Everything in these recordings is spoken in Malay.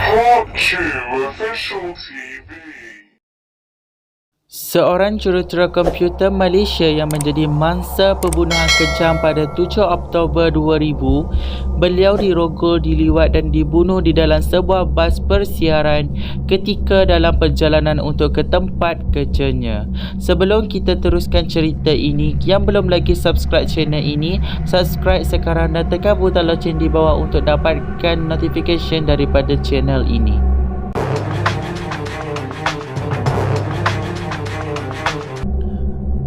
Hot Tube Official TV. Seorang jurutera komputer Malaysia yang menjadi mangsa pembunuhan kejam pada 7 Oktober 2000, beliau dirogol, diliwat dan dibunuh di dalam sebuah bas persiaran ketika dalam perjalanan untuk ke tempat kerjanya. Sebelum kita teruskan cerita ini, yang belum lagi subscribe channel ini, subscribe sekarang dan tekan butang loceng di bawah untuk dapatkan notification daripada channel ini.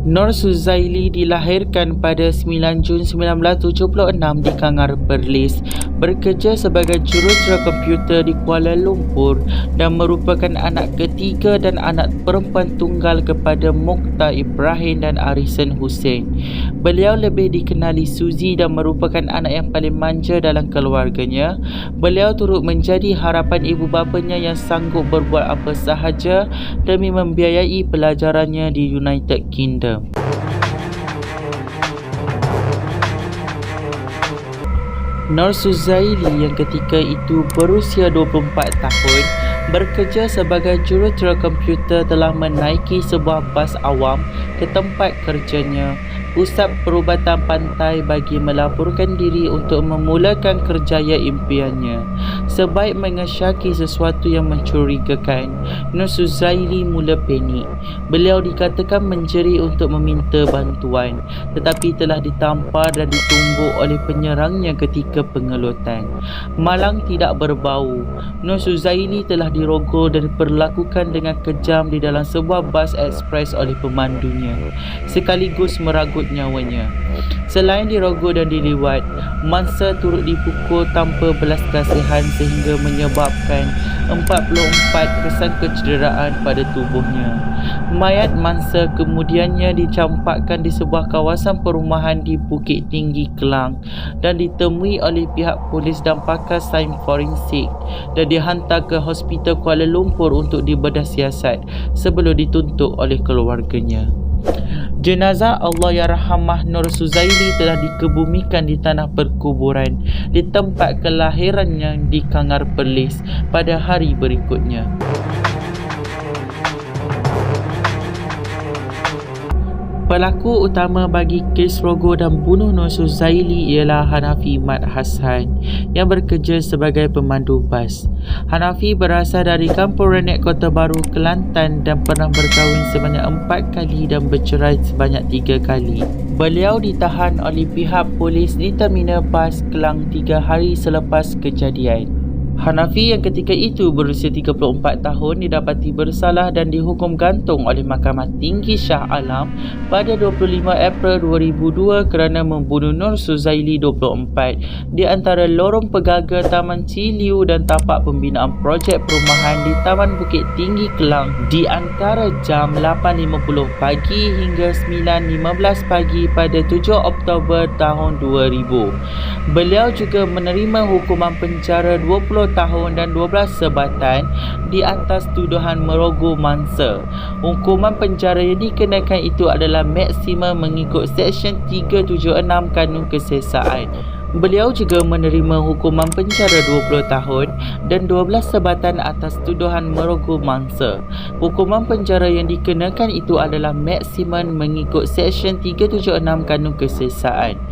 Nur Suzaili dilahirkan pada 9 Jun 1976 di Kangar Perlis, bekerja sebagai jurutera komputer di Kuala Lumpur dan merupakan anak ketiga dan anak perempuan tunggal kepada Mukhtar Ibrahim dan Arisen Hussein. Beliau lebih dikenali Suzy dan merupakan anak yang paling manja dalam keluarganya. Beliau turut menjadi harapan ibu bapanya yang sanggup berbuat apa sahaja demi membiayai pelajarannya di United Kingdom. Nur Suzaili yang ketika itu berusia 24 tahun bekerja sebagai jurutera komputer telah menaiki sebuah bas awam ke tempat kerjanya, Pusat Perubatan Pantai, bagi melaporkan diri untuk memulakan kerjaya impiannya. Sebaik mengesyaki sesuatu yang mencurigakan, Nur Suzaili mula panik. Beliau dikatakan menjerit untuk meminta bantuan, tetapi telah ditampar dan ditumbuk oleh penyerangnya ketika pengelutan. Malang tidak berbau, Nur Suzaili telah dirogol dan diperlakukan dengan kejam di dalam sebuah bas ekspres oleh pemandunya, sekaligus meragut nyawanya. Selain dirogol dan diliwat, mangsa turut dipukul tanpa belas kasihan sehingga menyebabkan 44 kesan kecederaan pada tubuhnya. Mayat mangsa kemudiannya dicampakkan di sebuah kawasan perumahan di Bukit Tinggi, Kelang dan ditemui oleh pihak polis dan pakar sains forensik dan dihantar ke Hospital Kuala Lumpur untuk dibedah siasat sebelum dituntut oleh keluarganya. Jenazah Allahyarhamah Nur Suzaili telah dikebumikan di tanah perkuburan di tempat kelahirannya di Kangar Perlis pada hari berikutnya. Pelaku utama bagi kes rogol dan bunuh Nur Suzaili ialah Hanafi Mat Hassan yang bekerja sebagai pemandu bas. Hanafi berasal dari Kampung Renek, Kota Baru, Kelantan dan pernah berkahwin sebanyak 4 kali dan bercerai sebanyak 3 kali. Beliau ditahan oleh pihak polis di terminal bas Kelang 3 hari selepas kejadian. Hanafi yang ketika itu berusia 34 tahun didapati bersalah dan dihukum gantung oleh Mahkamah Tinggi Shah Alam pada 25 April 2002 kerana membunuh Nur Suzaili 24 di antara lorong pegaga Taman Ciliu dan tapak pembinaan projek perumahan di Taman Bukit Tinggi, Kelang di antara jam 8.50 pagi hingga 9.15 pagi pada 7 Oktober tahun 2000. Beliau juga menerima hukuman penjara 20 tahun dan 12 sebatan di atas tuduhan merogol mangsa. Hukuman penjara yang dikenakan itu adalah maksimum mengikut Seksyen 376 Kanun Kesesaan. Beliau juga menerima hukuman penjara 20 tahun dan 12 sebatan atas tuduhan merogol mangsa. Hukuman penjara yang dikenakan itu adalah maksimum mengikut Seksyen 376 Kanun Kesesaan.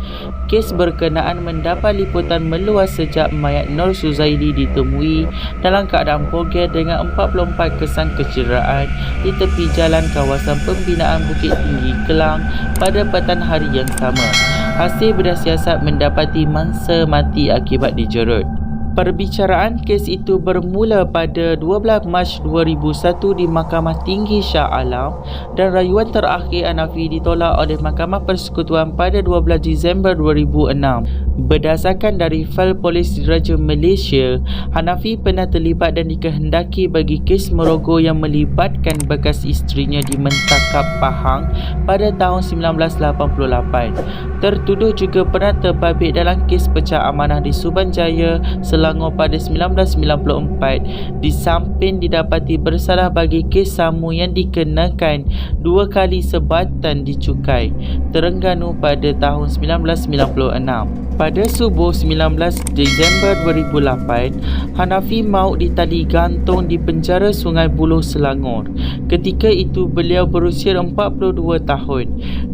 Kes berkenaan mendapat liputan meluas sejak mayat Nur Suzaili ditemui dalam keadaan bogel dengan 44 kesan kecederaan di tepi jalan kawasan pembinaan Bukit Tinggi, Kelang pada petang hari yang sama. Hasil bedah siasat mendapati mangsa mati akibat dijerut. Perbicaraan kes itu bermula pada 12 Mac 2001 di Mahkamah Tinggi Shah Alam dan rayuan terakhir Hanafi ditolak oleh Mahkamah Persekutuan pada 12 Disember 2006. Berdasarkan dari fail Polis Diraja Malaysia, Hanafi pernah terlibat dan dikehendaki bagi kes merogol yang melibatkan bekas isterinya di Mentakap Pahang pada tahun 1988. Tertuduh juga pernah terbabit dalam kes pecah amanah di Subanjaya selama Selangor pada 1994 di samping didapati bersalah bagi kes samu yang dikenakan 2 kali sebatan dicukai Terengganu pada tahun 1996. Pada subuh 19 Disember 2008, Hanafi maut di tali gantung di penjara Sungai Buloh, Selangor. Ketika itu beliau berusia 42 tahun.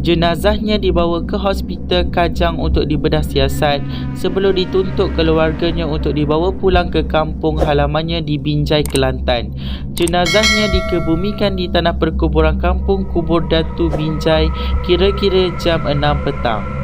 Jenazahnya dibawa ke Hospital Kajang untuk dibedah siasat sebelum dituntut keluarganya untuk dibawa pulang ke kampung halamannya di Binjai, Kelantan. Jenazahnya dikebumikan di tanah perkuburan kampung Kubur Datu Binjai kira-kira jam 6 petang.